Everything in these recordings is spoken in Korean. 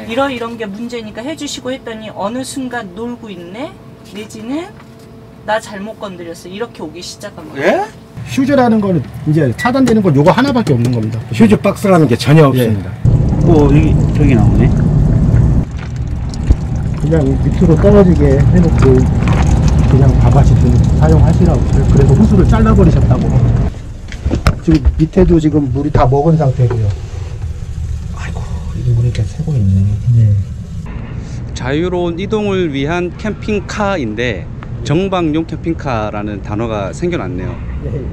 네. 이런 게 문제니까 해주시고 했더니 어느 순간 놀고 있네? 내지는 나 잘못 건드렸어. 이렇게 오기 시작한 거예요. 예? 휴즈라는 거는 이제 차단되는 건 요거 하나밖에 없는 겁니다. 휴즈 박스라는 게 전혀 없습니다. 여기 나오네. 그냥 밑으로 떨어지게 해놓고 그냥 바가지 등 사용하시라고. 그래서 호스를 잘라버리셨다고. 지금 밑에도 지금 물이 다 먹은 상태고요. 아이고, 이게 물이 이렇게 새고 있네. 네. 자유로운 이동을 위한 캠핑카인데 정방용 캠핑카라는 단어가 생겨났네요. 네.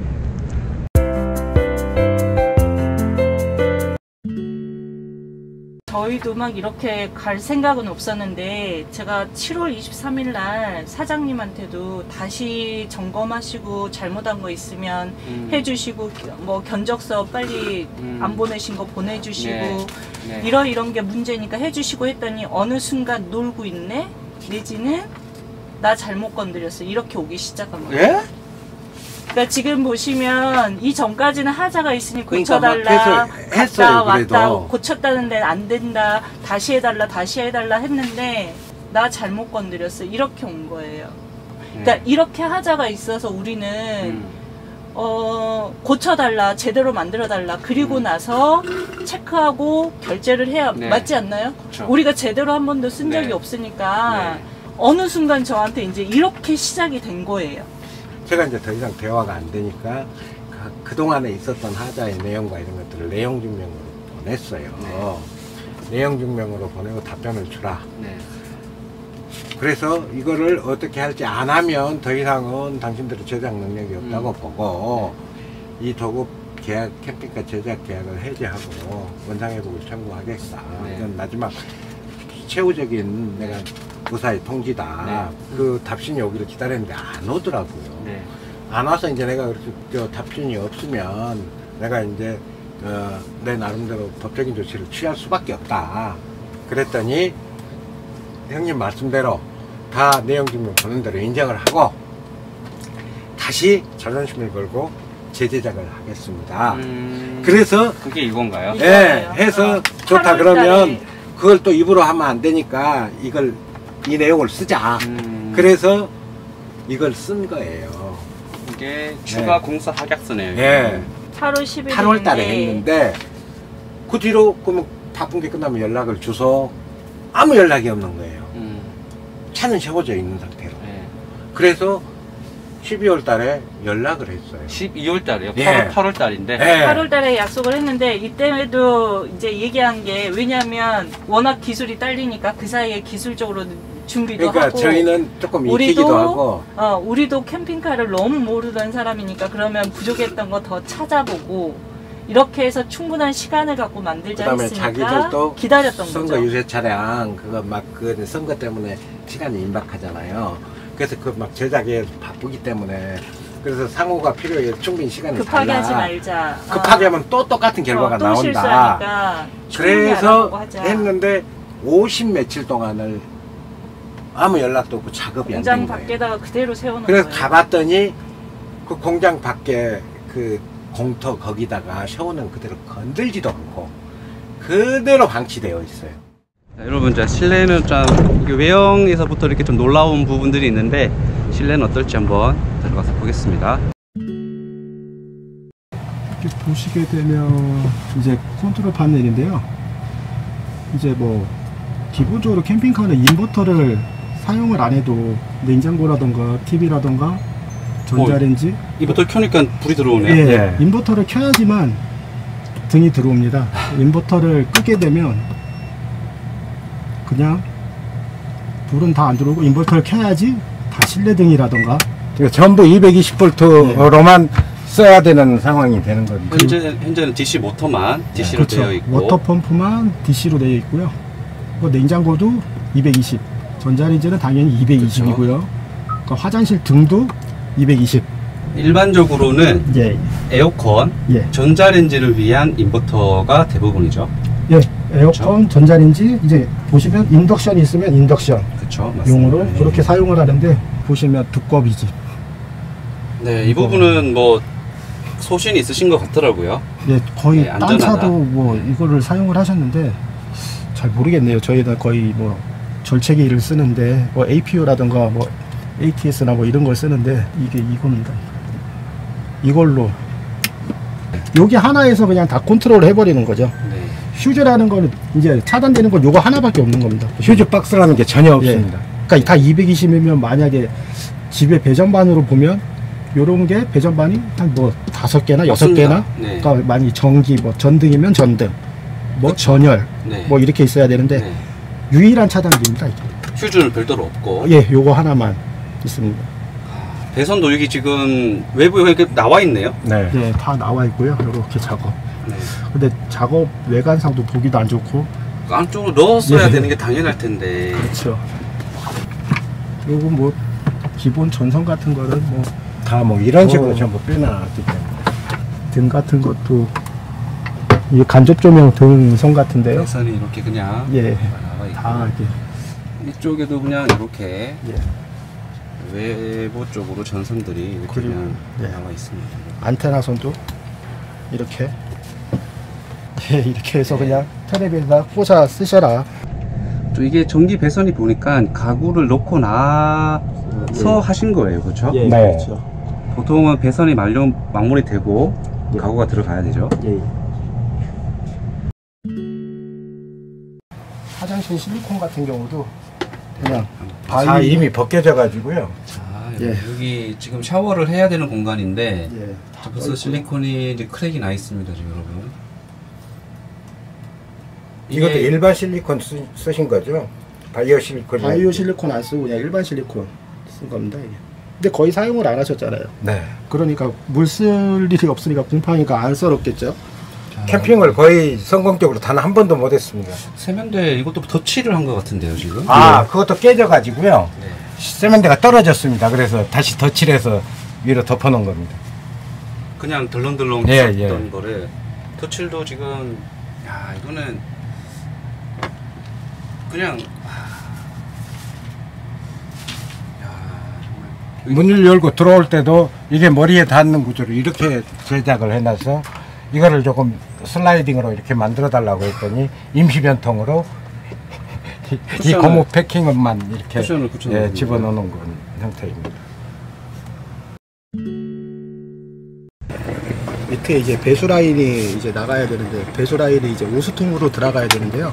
저희도 막 이렇게 갈 생각은 없었는데 제가 7월 23일 날 사장님한테도 다시 점검하시고 잘못한 거 있으면 해주시고 뭐 견적서 빨리 안 보내신 거 보내주시고 네. 이런 게 문제니까 해주시고 했더니 어느 순간 놀고 있네? 내지는 나 잘못 건드렸어. 이렇게 오기 시작한 거예요. 예? 그러니까 지금 보시면 이 전까지는 하자가 있으니 그러니까 고쳐달라, 했어요, 갔다 그래도. 왔다, 고쳤다는 데는 안 된다, 다시 해달라 했는데 나 잘못 건드렸어. 이렇게 온 거예요. 그러니까 이렇게 하자가 있어서 우리는 고쳐달라, 제대로 만들어달라, 그리고 나서 체크하고 결제를 해야 맞지 않나요? 그쵸. 우리가 제대로 한 번도 쓴 적이 없으니까 어느 순간 저한테 이제 이렇게 시작이 된 거예요. 제가 이제 더 이상 대화가 안 되니까 그동안에 있었던 하자의 내용과 이런 것들을 내용 증명으로 보냈어요. 내용 증명으로 보내고 답변을 주라. 그래서 이거를 어떻게 할지 안 하면 더 이상은 당신들의 제작 능력이 없다고 보고 이 도급 계약, 캠핑카 제작 계약을 해지하고 원상회복을 청구하겠다. 이건 마지막 최후적인 내가 무사히 통지다. 그 답신이 오기를 기다렸는데 안 오더라고요. 안 와서 이제 내가 그렇게 답신이 없으면 내가 이제 내 나름대로 법적인 조치를 취할 수밖에 없다. 그랬더니 형님 말씀대로 다 내용 증명 보는 대로 인정을 하고 다시 자존심을 걸고 재제작을 하겠습니다. 그래서 그게 이건가요? 네, 해서 좋다 그러면 그걸 또 입으로 하면 안 되니까 이 내용을 쓰자. 그래서 이걸 쓴 거예요. 이게 추가 공사 확약서네요. 네. 8월 10일 8월 달에 했는데 그 뒤로 그러면 바쁜 게 끝나면 연락을 주소 아무 연락이 없는 거예요. 차는 세워져 있는 상태로. 그래서 12월 달에 연락을 했어요. 12월 달에요? 8월 달인데? 8월 달에 약속을 했는데 이때에도 이제 얘기한 게 왜냐면 워낙 기술이 딸리니까 그 사이에 기술적으로 준비도 그러니까 하고 저희는 조금 익히기도 하고 우리도 캠핑카를 너무 모르던 사람이니까 그러면 부족했던 거 더 찾아보고 이렇게 해서 충분한 시간을 갖고 만들자 그다음에 했으니까 자기들도 기다렸던 선거 거죠. 유세 차량 그거 막 그 선거 때문에 시간이 임박하잖아요. 그래서 그 막 제작에 바쁘기 때문에 그래서 상호가 필요해 충분히 시간을 급하게 달라. 하지 말자. 급하게 하면 또 똑같은 결과가 또 나온다. 실수하니까 그래서 했는데 50 며칠 동안을 아무 연락도 없고 작업이 안 된 공장 거예요. 밖에다가 그대로 세워놓은 그래서 거예요. 가봤더니 그 공장 밖에 그 공터 거기다가 샤워는 그대로 건들지도 않고 그대로 방치되어 있어요. 자, 여러분, 자, 실내는 좀 외형에서부터 이렇게 좀 놀라운 부분들이 있는데 실내는 어떨지 한번 들어가서 보겠습니다. 이렇게 보시게 되면 이제 컨트롤 파넬인데요. 이제 뭐 기본적으로 캠핑카는 인버터를 사용을 안 해도 냉장고라던가 TV라던가 전자레인지 이부터 켜니까 불이 들어오네요. 예, 인버터를 켜야지만 등이 들어옵니다. 인버터를 끄게 되면 그냥 불은 다 안 들어오고 인버터를 켜야지 다 실내등이라던가 전부 220V로만 써야 되는 상황이 되는 건데 현재는 DC 모터만 DC로 그렇죠. 되어 있고 워터펌프만 DC로 되어 있고요. 냉장고도 220, 전자레인지는 당연히 220이고요. 그렇죠. 화장실 등도 220. 일반적으로는 에어컨, 전자레인지를 위한 인버터가 대부분이죠. 예, 에어컨, 전자레인지 이제 보시면 인덕션이 있으면 인덕션 용으로 그렇게 사용을 하는데 보시면 두꺼비지. 네, 이 부분은 뭐 소신이 있으신 것 같더라고요. 예, 거의 딴 안전하다. 차도 뭐 이거를 사용을 하셨는데 잘 모르겠네요. 저희는 거의 뭐 절체기를 쓰는데 뭐 APU라든가 뭐 ATS나 뭐 이런 걸 쓰는데 이게 이겁니다. 이걸로 여기 하나에서 그냥 다 컨트롤을 해버리는 거죠. 네. 휴즈라는 거는 이제 차단되는 건 요거 하나밖에 없는 겁니다. 휴즈 박스라는 게 전혀 없습니다. 그러니까 다 220이면 만약에 집에 배전반으로 보면 요런 게 배전반이 한 뭐 5개나 6개나 네. 그러니까 많이 전기 뭐 전등이면 전등 뭐 그쵸. 전열 네. 뭐 이렇게 있어야 되는데 네. 유일한 차단기입니다 이게. 휴즈는 별도로 없고. 예, 요거 하나만 있습니다. 배선도 여기 지금 외부에 이렇게 나와 있네요. 네. 예, 다 나와 있고요. 요렇게 작업. 네. 근데 작업 외관상도 보기도 안 좋고. 안쪽으로 넣었어야 네. 되는 게 당연할 텐데. 그렇죠. 요거 뭐 기본 전선 같은 거는 뭐 다 뭐 이런 식으로 전부 빼놨기 때문에. 등 같은 것도 이게 간접 조명 등선 같은데요. 배선이 이렇게 그냥 예, 나와 있고. 다 이렇게. 이쪽에도 그냥 이렇게 예. 외부 쪽으로 전선들이 이렇게 그리고, 그냥 네. 나와 있습니다. 안테나선도 이렇게 예, 이렇게 해서 네. 그냥 텔레비에다 꽂아 쓰셔라. 또 이게 전기 배선이 보니까 가구를 놓고 나서 하신 거예요, 그렇죠? 예, 네. 그렇죠. 보통은 배선이 마무리 되고 예. 가구가 들어가야 되죠. 예. 화장실 실리콘 같은 경우도 그냥 다 이미 벗겨져 가지고요. 자, 예. 여기 지금 샤워를 해야 되는 공간인데 예, 다 벌써 떠있고요. 실리콘이 이제 크랙이 나 있습니다, 지금 여러분. 이것도 이게- 일반 실리콘 쓰신 거죠? 바이오 실리콘이 바이오 실리콘 안 쓰고 그냥 일반 실리콘 쓴 겁니다 이게. 근데 거의 사용을 안 하셨잖아요. 네. 그러니까 물 쓸 일이 없으니까 곰팡이가 안 썰었겠죠. 자, 캠핑을 거의 성공적으로 단 한 번도 못 했습니다. 세면대 이것도 덧칠을 한 것 같은데요, 지금? 아, 그것도 깨져 가지고요. 네. 세면대가 떨어졌습니다. 그래서 다시 덧칠해서 위로 덮어 놓은 겁니다. 그냥 덜렁덜렁 예, 했던 예. 거를 덧칠도 지금 야 이거는 그냥 문을 열고 들어올 때도 이게 머리에 닿는 구조로 이렇게 제작을 해놔서 이거를 조금 슬라이딩으로 이렇게 만들어 달라고 했더니 임시 변통으로 이 쿠션을- 고무 패킹만 이렇게 쿠션을 붙여놓은 예, 집어넣는 건 형태입니다. 밑에 이제 배수 라인이 이제 나가야 되는데 배수 라인이 이제 오수통으로 들어가야 되는데요.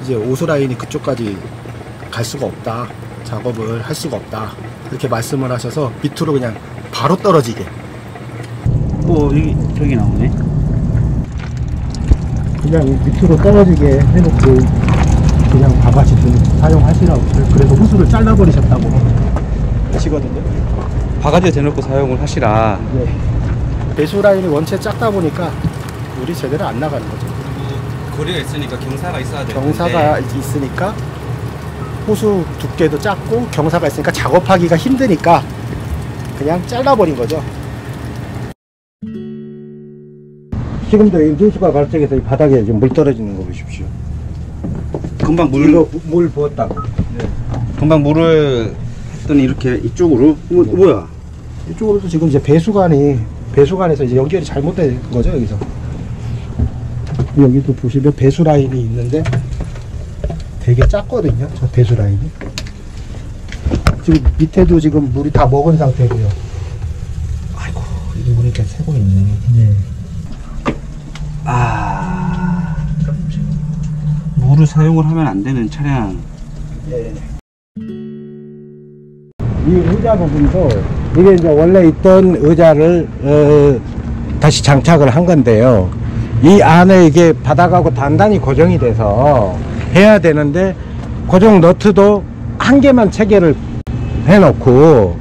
이제 오수 라인이 그쪽까지 갈 수가 없다. 작업을 할 수가 없다. 이렇게 말씀을 하셔서 밑으로 그냥 바로 떨어지게. 여기 나오네. 그냥 밑으로 떨어지게 해놓고 그냥 바가지 사용하시라고. 그래서 호수를 잘라버리셨다고 하시거든요. 바가지에 대놓고 사용을 하시라. 네. 배수 라인이 원체 작다 보니까 물이 제대로 안 나가는 거죠. 거리가 있으니까 경사가 있어야 되는데 경사가 있으니까 호수 두께도 작고 경사가 있으니까 작업하기가 힘드니까 그냥 잘라버린 거죠. 지금도 이 누수가 발생해서 이 바닥에 지금 물 떨어지는 거 보십시오. 금방 물 부었다고. 금방 물을 했더니 이렇게 이쪽으로 뭐야? 이쪽으로도 지금 이제 배수관에서 이제 연결이 잘못된 거죠. 여기서 여기도 보시면 배수 라인이 있는데 되게 작거든요. 저 배수 라인이 지금 밑에도 지금 물이 다 먹은 상태고요. 아이고 이게 물이 이렇게 새고 있네. 네. 물을 사용을 하면 안 되는 차량. 네. 이 의자 부분도 이게 이제 원래 있던 의자를 다시 장착을 한 건데요. 이 안에 이게 바닥하고 단단히 고정이 돼서 해야 되는데 고정 너트도 한 개만 체결을 해놓고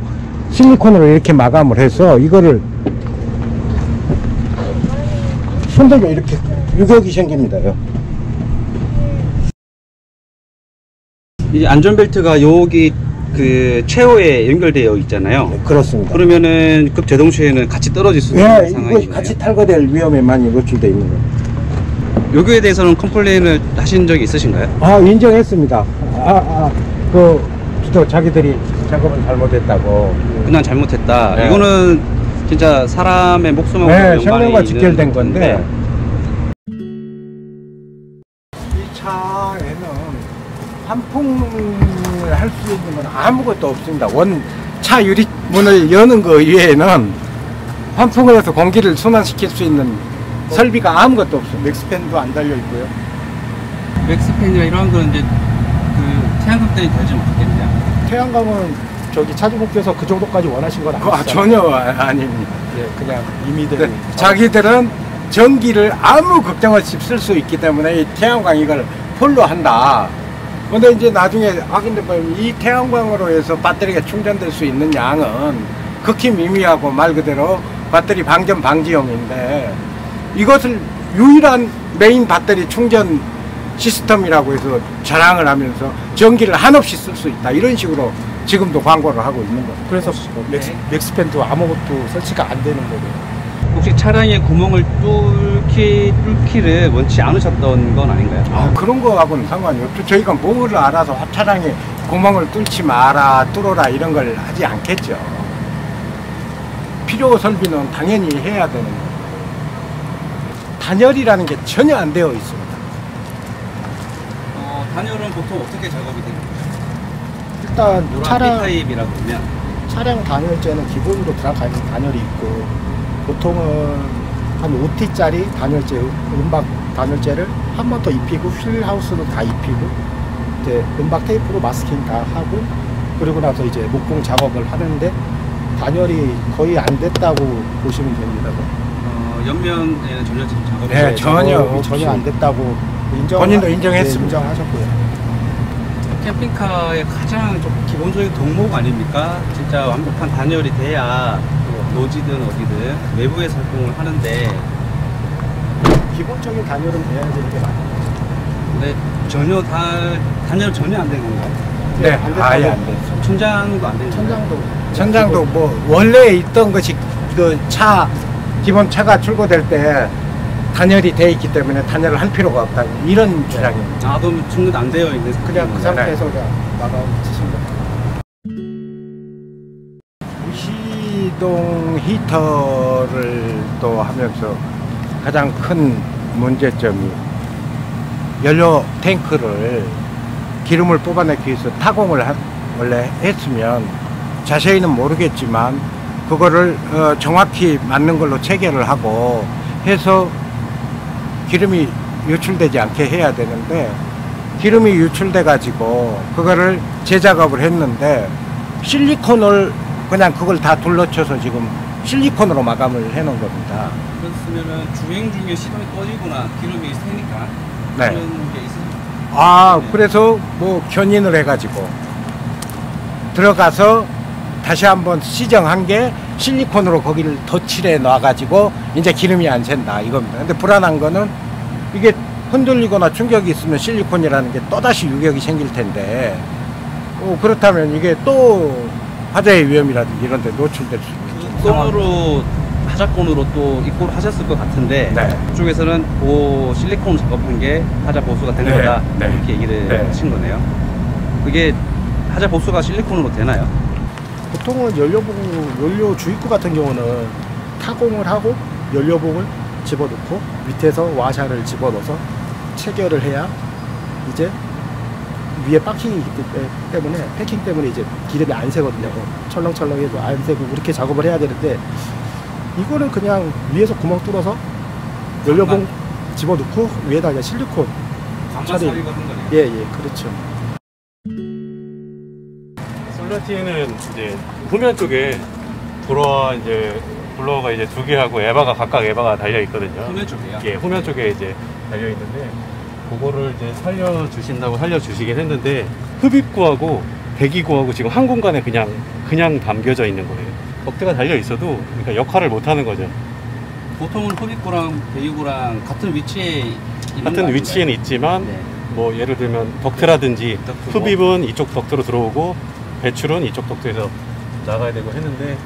실리콘으로 이렇게 마감을 해서 이거를 손들면 이렇게 유격이 생깁니다요. 이제 안전벨트가 여기 그 최후에 연결되어 있잖아요. 그렇습니다. 그러면은 급제동 시에는 같이 떨어질 수 있는 예, 상황이나요? 이거 같이 탈거될 위험에 많이 노출되어 있는 거예요. 여기에 대해서는 컴플레인을 하신 적이 있으신가요? 아, 인정했습니다. 또 자기들이 작업을 잘못했다고. 그냥 잘못했다. 네. 이거는 진짜 사람의 목숨하고 네, 연관이 생명과 있는 직결된 건데 건데. 이 차에는 환풍을 할 수 있는 건 아무것도 없습니다. 차 유리문을 여는 거 이외에는 환풍을 해서 공기를 순환시킬 수 있는 설비가 아무것도 없습니다. 맥스팬도 안 달려 있고요. 맥스팬이나 이런 거는 이제 그 태양광 때문에 달지 못하겠네요. 태양광은 저기 차주분께서 그 정도까지 원하신 건 아니죠? 전혀 아닙니다. 예, 그냥 임의대로. 자기들은 전기를 아무 걱정 없이 쓸 수 있기 때문에 이 태양광 이걸 폴로 한다. 근데 이제 나중에 확인돼 보면 이 태양광으로 해서 배터리가 충전될 수 있는 양은 극히 미미하고 말 그대로 배터리 방전 방지용인데 이것을 유일한 메인 배터리 충전 시스템이라고 해서 자랑을 하면서 전기를 한없이 쓸 수 있다. 이런 식으로 지금도 광고를 하고 있는 거죠. 그래서 맥스팬도 아무것도 설치가 안 되는 거고요. 혹시 차량에 구멍을 뚫기를 원치 않으셨던 건 아닌가요? 그런 거하고는 상관이 없죠. 저희가 뭐를 알아서 차량에 구멍을 뚫지 마라, 뚫어라 이런 걸 하지 않겠죠. 필요 설비는 당연히 해야 되는 거예요. 단열이라는 게 전혀 안 되어 있습니다. 단열은 보통 어떻게 작업이 됩니까? 일단 차량 B타입이라고 보면 차량 단열재는 기본으로 들어가 있는 단열이 있고 보통은 한 5T짜리 단열재, 은박 단열재를 한 번 더 입히고 휠하우스도 다 입히고 이제 은박 테이프로 마스킹 다 하고 그리고 나서 이제 목공 작업을 하는데 단열이 거의 안 됐다고 보시면 됩니다. 옆면에는 전혀 지금 작업이 네, 전혀 안 됐다고 본인도 인정했습니다. 인정하셨고요. 캠핑카의 가장 좀 기본적인 덕목 아닙니까? 진짜 완벽한 단열이 돼야 노지든 어디든 외부에서 활동을 하는데 기본적인 단열은 돼야 되는 게 맞아요. 근데 전혀 단열 전혀 안 된 건가요? 네, 안 됐다고. 아예 안 됐어요. 천장도 안 된 건가요? 천장도 뭐 원래 있던 것이 그 기본 차가 출고될 때 단열이 돼 있기 때문에 단열을 할 필요가 없다. 이런 주장입니다. 그럼 충분 안 되어 있는 그냥 그 상태인 상태에서 그냥 나가주신 거예요. 무시동 히터를 또 하면서 가장 큰 문제점이 연료 탱크를 기름을 뽑아내기 위해서 타공을 원래 했으면 자세히는 모르겠지만 그거를 정확히 맞는 걸로 체결을 하고 해서 기름이 유출되지 않게 해야 되는데 기름이 유출돼 가지고 그거를 재작업을 했는데 실리콘을 그냥 그걸 다 둘러쳐서 지금 실리콘으로 마감을 해 놓은 겁니다. 그렇으면은 주행 중에 시동이 꺼지거나 기름이 새니까 네. 그런 게 있으니까 그래서 뭐 견인을 해 가지고 들어가서 다시 한번 시정한 게 실리콘으로 거기를 덧칠해 놔 가지고 이제 기름이 안 샌다 이겁니다. 근데 불안한 거는 이게 흔들리거나 충격이 있으면 실리콘이라는 게 또다시 유격이 생길 텐데 그렇다면 이게 또 화재의 위험이라든지 이런 데 노출될 수 있는 건으로 하자건으로 또 입고를 하셨을 것 같은데 네. 그쪽에서는 그 실리콘 작업한 게 하자 보수가 된 네. 거다 네. 이렇게 얘기를 네. 하신 거네요. 그게 하자 보수가 실리콘으로 되나요? 보통은 연료 주입구 같은 경우는 타공을 하고 연료봉을 집어넣고 밑에서 와샤를 집어넣어서 체결을 해야 이제 위에 박킹이 있기 때문에 패킹 때문에 이제 기름이 안 새거든요. 철렁철렁해도 안 새고 그렇게 작업을 해야 되는데 이거는 그냥 위에서 구멍 뚫어서 연료봉 집어넣고 위에다 이제 실리콘 감마살이가 한 거네요. 예, 그렇죠. 솔라티에는 이제 후면 쪽에 도로와 이제 블로어가 이제 두 개하고 각각 에바가 달려 있거든요. 후면 쪽이요? 예, 후면 쪽에 이제 달려 있는데 그거를 이제 살려주신다고 살려주시긴 했는데 흡입구하고 배기구하고 지금 한 공간에 그냥 담겨져 있는 거예요. 덕트가 달려 있어도 그러니까 역할을 못 하는 거죠. 보통은 흡입구랑 배기구랑 같은 위치에 있는 같은 거 위치에는 아닌가요? 있지만 네. 뭐 예를 들면 덕트라든지 덕트고. 흡입은 이쪽 덕트로 들어오고 배출은 이쪽 덕트에서 나가야 되고 했는데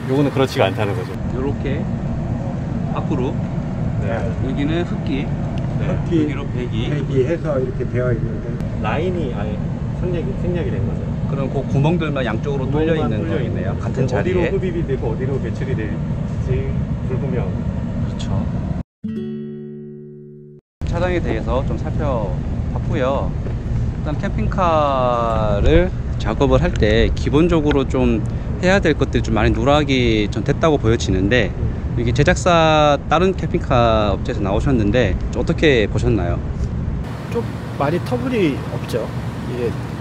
요거는 그렇지가 않다는 거죠. 요렇게 앞으로 네. 여기는 흡기 흡기, 여기로 배기 배기해서 이렇게 되어 있는데 라인이 아예 생략이 된 거죠. 그럼 그 구멍들만 양쪽으로 뚫려 있는 뚫려 거겠네요. 같은 어디로 자리에 흡입이 되고 어디로 배출이 있지, 불구명. 그렇죠. 차량에 대해서 좀 살펴봤고요. 일단 캠핑카를 작업을 할 때 기본적으로 좀 해야 될 것들이 좀 많이 누락이 좀 됐다고 보여지는데, 이게 제작사 다른 캠핑카 업체에서 나오셨는데 어떻게 보셨나요? 좀 많이 터무니 없죠.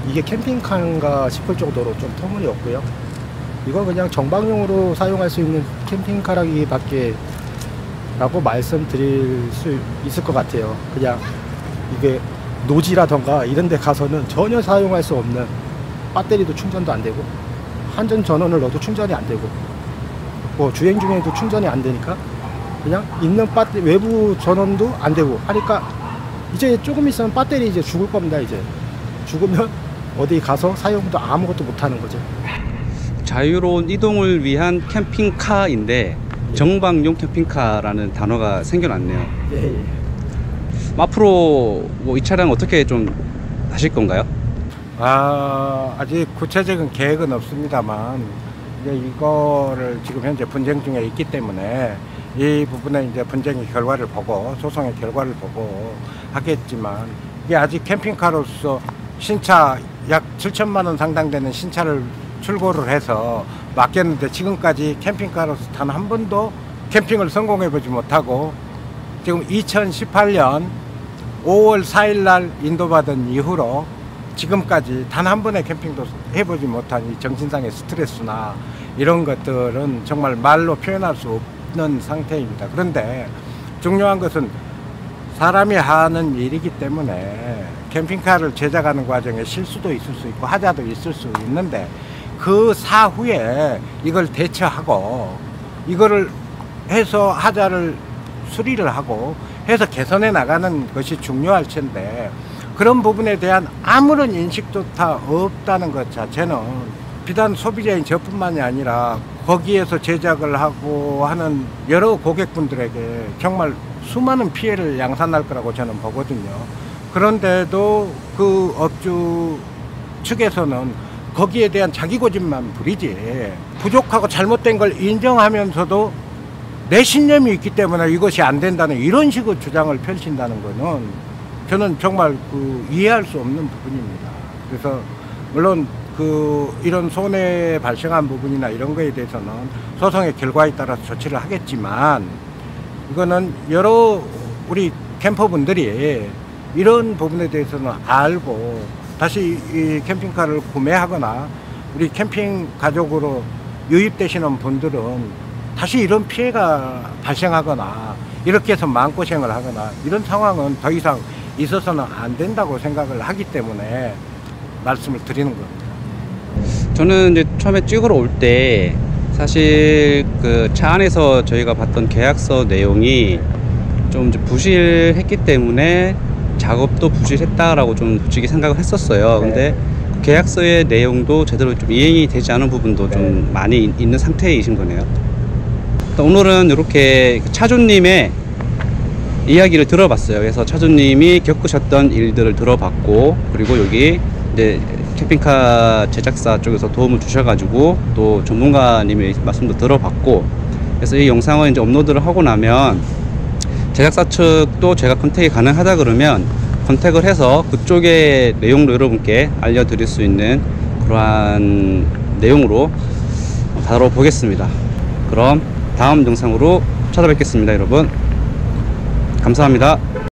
이게 캠핑카인가 싶을 정도로 좀 터무니 없고요. 이건 그냥 정방용으로 사용할 수 있는 캠핑카라기밖에 라고 말씀드릴 수 있을 것 같아요. 그냥 이게 노지라던가 이런 데 가서는 전혀 사용할 수 없는, 배터리도 충전도 안 되고 한전 전원을 넣어도 충전이 안 되고 뭐 주행 중에도 충전이 안 되니까 그냥 있는 배터리 외부 전원도 안 되고 하니까 이제 조금 있으면 배터리 이제 죽을 겁니다. 이제 죽으면 어디 가서 사용도 아무것도 못 하는 거죠. 자유로운 이동을 위한 캠핑카인데 정방용 캠핑카라는 단어가 생겨났네요. 예. 앞으로 뭐 이 차량 어떻게 좀 하실 건가요? 아직 구체적인 계획은 없습니다만, 이제 이거를 지금 현재 분쟁 중에 있기 때문에 이 부분에 이제 분쟁의 결과를 보고, 소송의 결과를 보고 하겠지만, 이게 아직 캠핑카로서 신차 약 7천만 원 상당 되는 신차를 출고를 해서 맡겼는데, 지금까지 캠핑카로서 단 한 번도 캠핑을 성공해 보지 못하고, 지금 2018년 5월 4일 날 인도받은 이후로 지금까지 단 한 번의 캠핑도 해보지 못한 이 정신상의 스트레스나 이런 것들은 정말 말로 표현할 수 없는 상태입니다. 그런데 중요한 것은 사람이 하는 일이기 때문에 캠핑카를 제작하는 과정에 실수도 있을 수 있고 하자도 있을 수 있는데, 그 사후에 이걸 대처하고 이거를 해서 하자를 수리를 하고 해서 개선해 나가는 것이 중요할 텐데, 그런 부분에 대한 아무런 인식도 다 없다는 것 자체는 비단 소비자인 저뿐만이 아니라 거기에서 제작을 하고 하는 여러 고객분들에게 정말 수많은 피해를 양산할 거라고 저는 보거든요. 그런데도 그 업주 측에서는 거기에 대한 자기 고집만 부리지, 부족하고 잘못된 걸 인정하면서도 내 신념이 있기 때문에 이것이 안 된다는 이런 식으로 주장을 펼친다는 거는 저는 정말 이해할 수 없는 부분입니다. 그래서 물론 이런 손해 발생한 부분이나 이런 거에 대해서는 소송의 결과에 따라서 조치를 하겠지만, 이거는 여러 우리 캠퍼분들이 이런 부분에 대해서는 알고 다시 이 캠핑카를 구매하거나 우리 캠핑 가족으로 유입되시는 분들은 다시 이런 피해가 발생하거나 이렇게 해서 마음고생을 하거나 이런 상황은 더 이상 있어서는 안 된다고 생각을 하기 때문에 말씀을 드리는 겁니다. 저는 이제 처음에 찍으러 올 때 사실 그 차 안에서 저희가 봤던 계약서 내용이 좀 이제 부실했기 때문에 작업도 부실했다라고 좀 솔직히 생각을 했었어요. 근데 그 계약서의 내용도 제대로 좀 이행이 되지 않은 부분도 좀 많이 있는 상태이신 거네요. 오늘은 이렇게 차주님의 이야기를 들어봤어요. 그래서 차주님이 겪으셨던 일들을 들어봤고, 그리고 여기 이제 캠핑카 제작사 쪽에서 도움을 주셔가지고 또 전문가님의 말씀도 들어봤고, 그래서 이 영상을 이제 업로드를 하고 나면 제작사 측도 제가 컨택이 가능하다 그러면 컨택을 해서 그쪽의 내용도 여러분께 알려드릴 수 있는 그러한 내용으로 다뤄보겠습니다. 그럼 다음 영상으로 찾아뵙겠습니다, 여러분. 감사합니다.